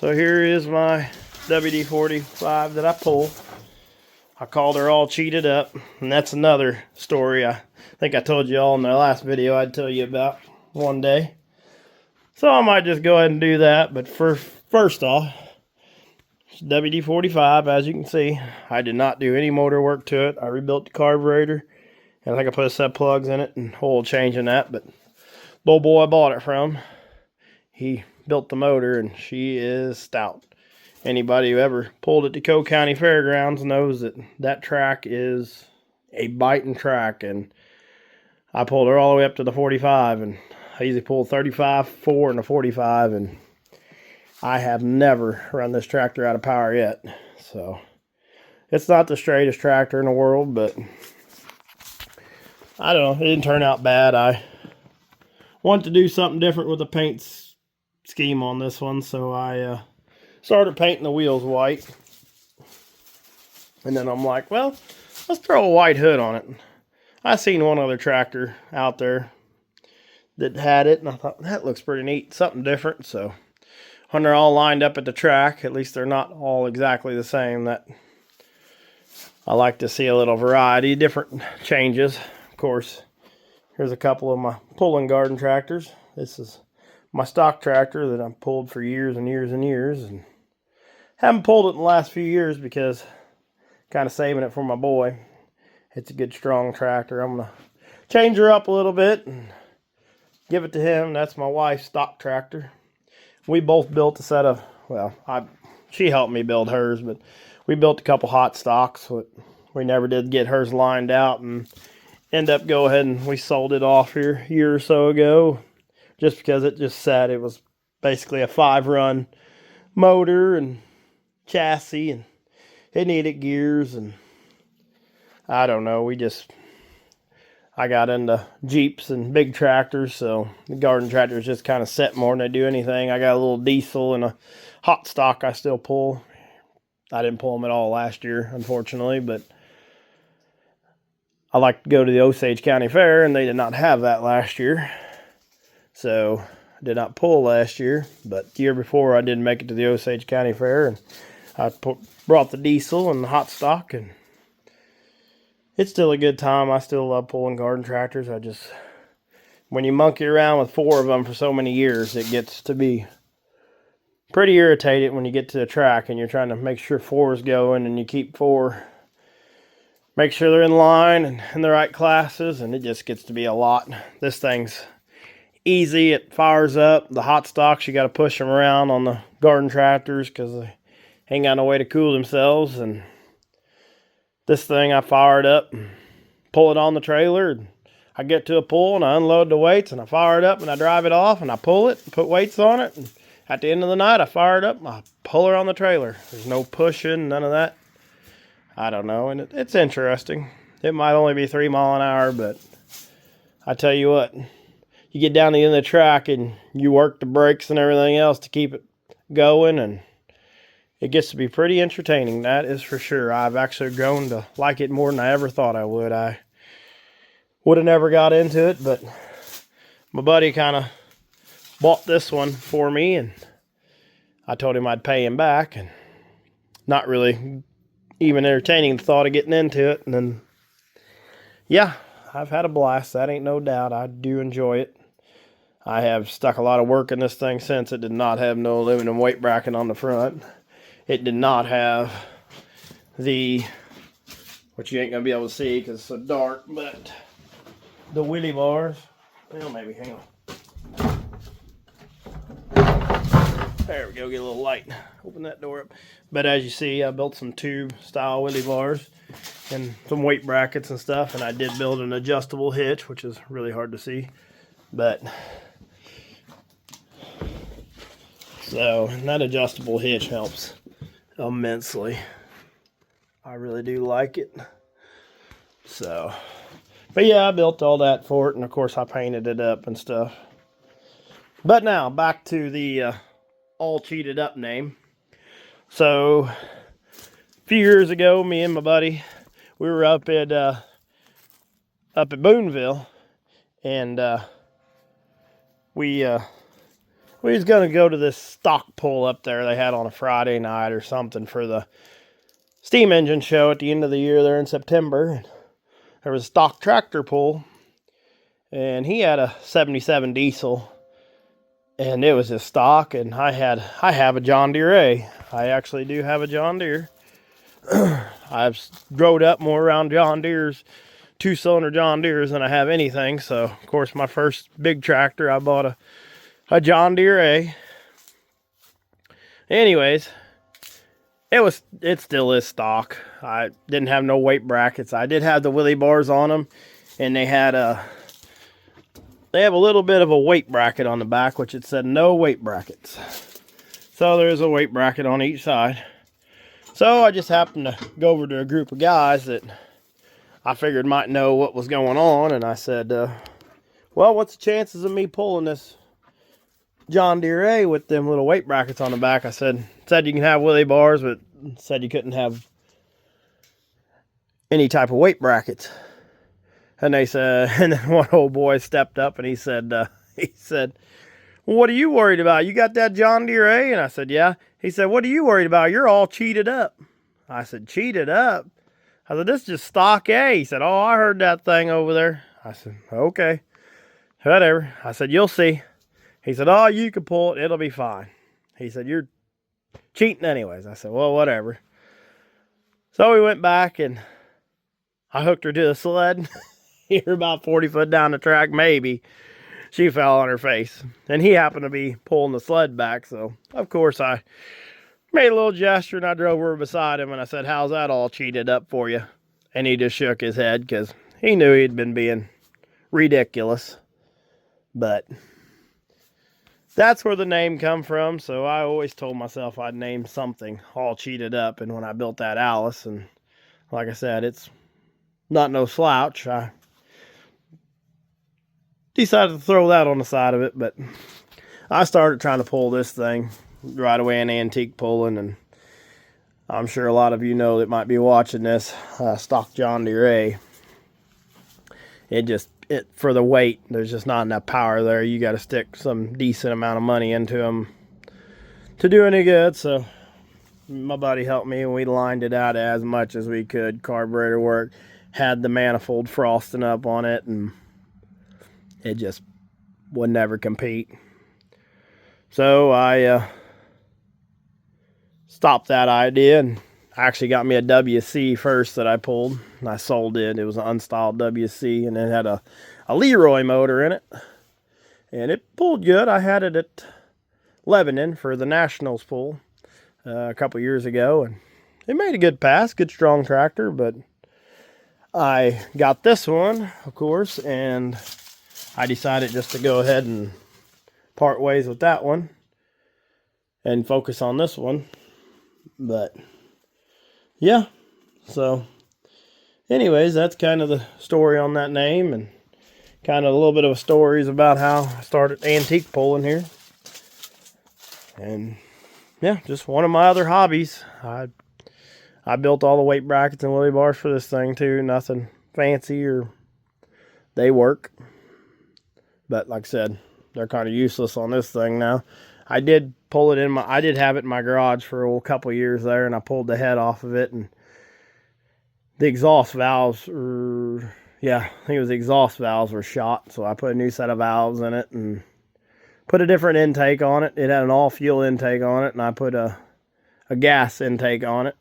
So here is my WD-45 that I pull. I called her all cheated up, and that's another story I think I told you all in the last video I'd tell you about one day. So I might just go ahead and do that, but first off, WD-45, as you can see, I did not do any motor work to it. I rebuilt the carburetor, and I think I put a set of plugs in it and oil change in that, but the old boy I bought it from, he built the motor, and she is stout. Anybody who ever pulled at the Coe County Fairgrounds knows that that track is a biting track, and I pulled her all the way up to the 45, and I usually pull 35, 4, and a 45, and I have never run this tractor out of power yet. So it's not the straightest tractor in the world, but I don't know, it didn't turn out bad. I wanted to do something different with the paint scheme on this one, so I started painting the wheels white. And then I'm like, well, let's throw a white hood on it. I seen one other tractor out there that had it, and I thought, that looks pretty neat, something different. So when they're all lined up at the track, at least they're not all exactly the same. That I like to see a little variety, different changes. Of course, here's a couple of my pulling garden tractors. This is my stock tractor that I've pulled for years and years and years, and haven't pulled it in the last few years because kind of saving it for my boy. It's a good strong tractor. I'm gonna change her up a little bit and give it to him. That's my wife's stock tractor. We both built a set of, well, she helped me build hers, but we built a couple hot stocks. But we never did get hers lined out, and end up go ahead and we sold it off here a year or so ago, just because it just said it was basically a 5-run motor and chassis, and it needed gears, and I don't know, I got into Jeeps and big tractors, so the garden tractors just kind of set more than they do anything. I got a little diesel and a hot stock I still pull. I didn't pull them at all last year, unfortunately, but I like to go to the Osage County Fair, and they did not have that last year. So I did not pull last year, but the year before I did make it to the Osage County Fair, and I brought the diesel and the hot stock, and it's still a good time. I still love pulling garden tractors. When you monkey around with 4 of them for so many years, it gets to be pretty irritated when you get to the track and you're trying to make sure 4 is going, and you keep 4, make sure they're in line and in the right classes, and it just gets to be a lot. This thing's easy. It fires up. The hot stocks, you got to push them around on the garden tractors because they ain't got no way to cool themselves. And this thing, I fire it up and pull it on the trailer, and I get to a pull and I unload the weights, and I fire it up and I drive it off, and I pull it and put weights on it, and at the end of the night I fire it up and I pull her on the trailer. There's no pushing, none of that. I don't know, and it's interesting. It might only be 3 miles an hour, but I tell you what, you get down to the end of the track and you work the brakes and everything else to keep it going, and it gets to be pretty entertaining, that is for sure. I've actually grown to like it more than I ever thought I would. I would have never got into it, but my buddy kind of bought this one for me, and I told him I'd pay him back, and not really even entertaining the thought of getting into it. And then, yeah, I've had a blast. That ain't no doubt. I do enjoy it. I have stuck a lot of work in this thing since. It did not have no aluminum weight bracket on the front. It did not have the, which you ain't going to be able to see because it's so dark, but the wheelie bars. Well, maybe, hang on. There we go, get a little light. Open that door up. But as you see, I built some tube style wheelie bars and some weight brackets and stuff, and I did build an adjustable hitch, which is really hard to see. But so that adjustable hitch helps immensely. I really do like it. So, but yeah, I built all that for it, and of course I painted it up and stuff. But now back to the all cheated up name. So a few years ago, me and my buddy, we were up at Boonville, and we we was going to go to this stock pull up there they had on a Friday night or something for the steam engine show at the end of the year there in September. There was a stock tractor pull, and he had a 77 diesel, and it was his stock, and I have a John Deere A. I actually do have a John Deere. I've growed up more around John Deere's, 2-cylinder John Deere's, than I have anything. So, of course, my first big tractor, I bought a John Deere A. Anyways, it still is stock. I didn't have no weight brackets. I did have the wheelie bars on them, and they have a little bit of a weight bracket on the back, which it said no weight brackets. So there's a weight bracket on each side. So I just happened to go over to a group of guys that I figured might know what was going on, and I said, well, what's the chances of me pulling this John Deere A with them little weight brackets on the back? I said you can have wheelie bars, but said you couldn't have any type of weight brackets. And they said, and then one old boy stepped up and he said, well, what are you worried about? You got that John Deere A? And I said, yeah. He said, what are you worried about? You're all cheated up. I said, cheated up? I said, this is just stock A. He said, oh, I heard that thing over there. I said, okay, whatever. I said, you'll see. He said, oh, you can pull it. It'll be fine. He said, you're cheating anyways. I said, well, whatever. So we went back and I hooked her to the sled. You're about 40 foot down the track, maybe. She fell on her face. And he happened to be pulling the sled back. So, of course, I made a little gesture and I drove over beside him and I said, how's that all cheated up for you? And he just shook his head because he knew he'd been being ridiculous. But that's where the name come from. So I always told myself I'd name something all cheated up. And when I built that Alice, and like I said, it's not no slouch. I decided to throw that on the side of it, but I started trying to pull this thing right away in antique pulling, and I'm sure a lot of you know that might be watching this, stock John Deere A. It for the weight, there's just not enough power there. You got to stick some decent amount of money into them to do any good. So my buddy helped me and we lined it out as much as we could. Carburetor work, had the manifold frosting up on it, and it just would never compete. So I stopped that idea and I actually got me a WC first that I pulled. And I sold it. It was an unstyled WC, and it had a Leroy motor in it. And it pulled good. I had it at Lebanon for the Nationals pull a couple years ago, and it made a good pass, good strong tractor. But I got this one, of course, and I decided just to go ahead and part ways with that one and focus on this one. But yeah, so anyways, that's kind of the story on that name, and kind of a little bit of stories about how I started antique pulling here. And yeah, just one of my other hobbies. I built all the weight brackets and wheelie bars for this thing too. Nothing fancy, or they work. But like I said, they're kind of useless on this thing now. I did pull it in I did have it in my garage for a couple of years there, and I pulled the head off of it, and the exhaust valves were, I think it was the exhaust valves were shot. So I put a new set of valves in it and put a different intake on it. It had an all fuel intake on it, and I put a gas intake on it.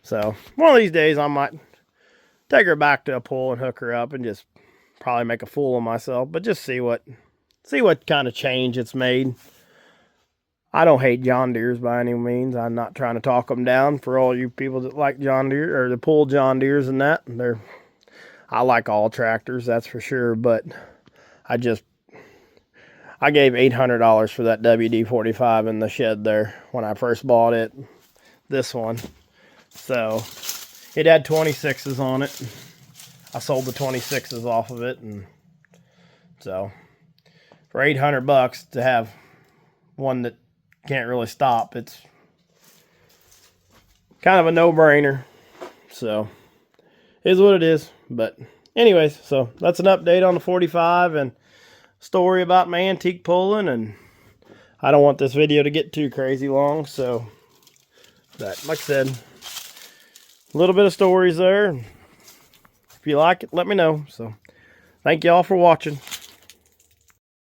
So one of these days I might take her back to a pull and hook her up and just probably make a fool of myself, but just see what kind of change it's made. I don't hate John Deere's by any means. I'm not trying to talk them down for all you people that like John Deere or the pull John Deere's and that. I like all tractors, that's for sure, but I gave $800 for that WD-45 in the shed there when I first bought it, this one. So it had 26s on it. I sold the 26s off of it, and so for $800 to have one that can't really stop, it's kind of a no-brainer. So it is what it is. But anyways, so that's an update on the 45 and story about my antique pulling, and I don't want this video to get too crazy long, so that, like I said, a little bit of stories there. If you like it, let me know. So thank y'all for watching.